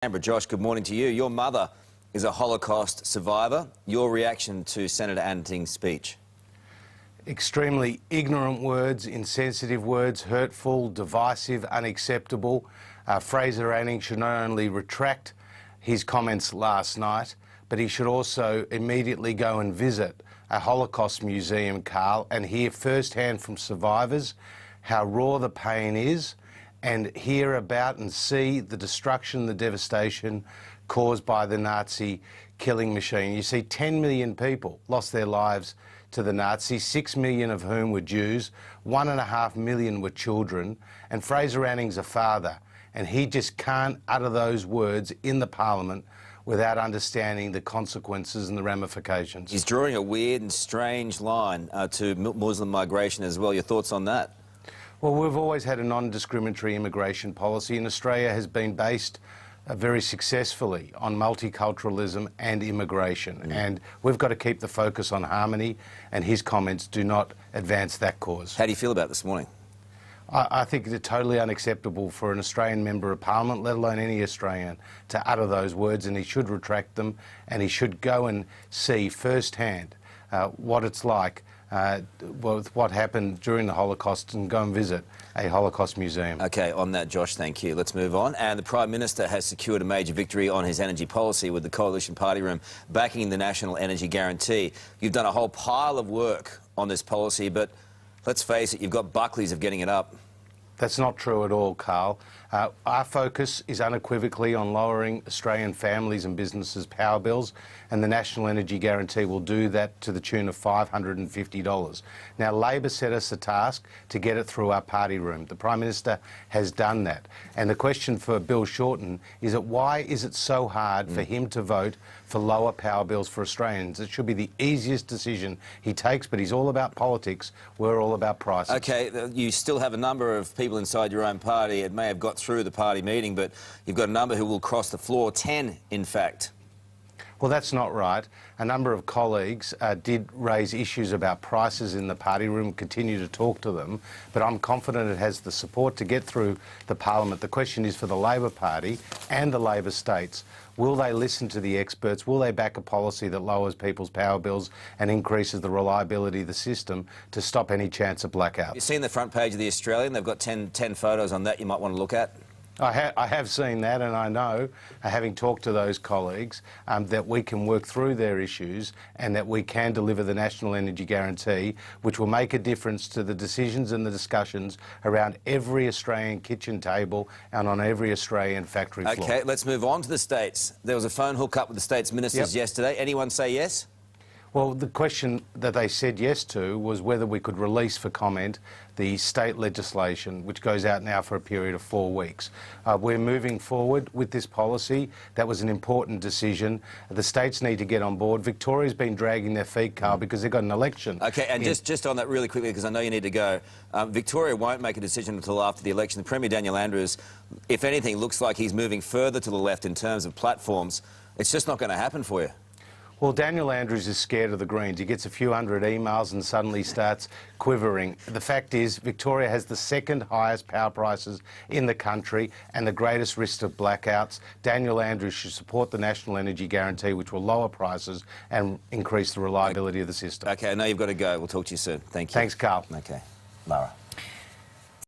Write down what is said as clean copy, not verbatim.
Canberra. Josh, good morning to you. Your mother is a Holocaust survivor. Your reaction to Senator Anting's speech? Extremely ignorant words, insensitive words, hurtful, divisive, unacceptable. Fraser Anting should not only retract his comments last night, but he should also immediately go and visit a Holocaust museum, Karl, and hear firsthand from survivors how raw the pain is, and hear about and see the destruction, the devastation caused by the Nazi killing machine. You see, 10 million people lost their lives to the Nazis, 6 million of whom were Jews, 1.5 million were children, and Fraser Anting's a father, and he just can't utter those words in the Parliament without understanding the consequences and the ramifications. He's drawing a weird and strange line to Muslim migration as well. Your thoughts on that? Well, we've always had a non-discriminatory immigration policy, and Australia has been based very successfully on multiculturalism and immigration. And we've got to keep the focus on harmony, and his comments do not advance that cause. How do you feel about this morning? I think it's totally unacceptable for an Australian Member of Parliament, let alone any Australian, to utter those words, and he should retract them, and he should go and see firsthand what it's like with what happened during the Holocaust, and go and visit a Holocaust museum. OK, on that, Josh, thank you. Let's move on. And the Prime Minister has secured a major victory on his energy policy with the Coalition Party Room backing the National Energy Guarantee. You've done a whole pile of work on this policy, but let's face it, you've got Buckleys of getting it up. That's not true at all, Karl. Our focus is unequivocally on lowering Australian families' and businesses' power bills, and the National Energy Guarantee will do that to the tune of $550. Now, Labor set us a task to get it through our party room. The Prime Minister has done that. And the question for Bill Shorten is that why is it so hard for him to vote for lower power bills for Australians? It should be the easiest decision he takes, but he's all about politics. We're all about prices. OK, you still have a number of people inside your own party. It may have got through the party meeting, but you've got a number who will cross the floor, 10 in fact. Well, that's not right. A number of colleagues did raise issues about prices in the party room, continue to talk to them, but I'm confident it has the support to get through the Parliament. The question is for the Labor Party and the Labor states. Will they listen to the experts? Will they back a policy that lowers people's power bills and increases the reliability of the system to stop any chance of blackout? You've seen the front page of The Australian. They've got 10 photos on that you might want to look at. I have seen that, and I know, having talked to those colleagues, that we can work through their issues and that we can deliver the National Energy Guarantee, which will make a difference to the decisions and the discussions around every Australian kitchen table and on every Australian factory floor. OK, let's move on to the states. There was a phone hookup with the states ministers yesterday. Anyone say yes? Well, the question that they said yes to was whether we could release for comment the state legislation, which goes out now for a period of 4 weeks. We're moving forward with this policy. That was an important decision. The states need to get on board. Victoria's been dragging their feet, Karl, because they've got an election. OK, and just on that really quickly, because I know you need to go, Victoria won't make a decision until after the election. The Premier, Daniel Andrews, if anything, looks like he's moving further to the left in terms of platforms. It's just not going to happen for you. Well, Daniel Andrews is scared of the Greens. He gets a few hundred emails and suddenly starts quivering. The fact is, Victoria has the second highest power prices in the country and the greatest risk of blackouts. Daniel Andrews should support the National Energy Guarantee, which will lower prices and increase the reliability of the system. OK, I know you've got to go. We'll talk to you soon. Thank you. Thanks, Karl. OK. Lara.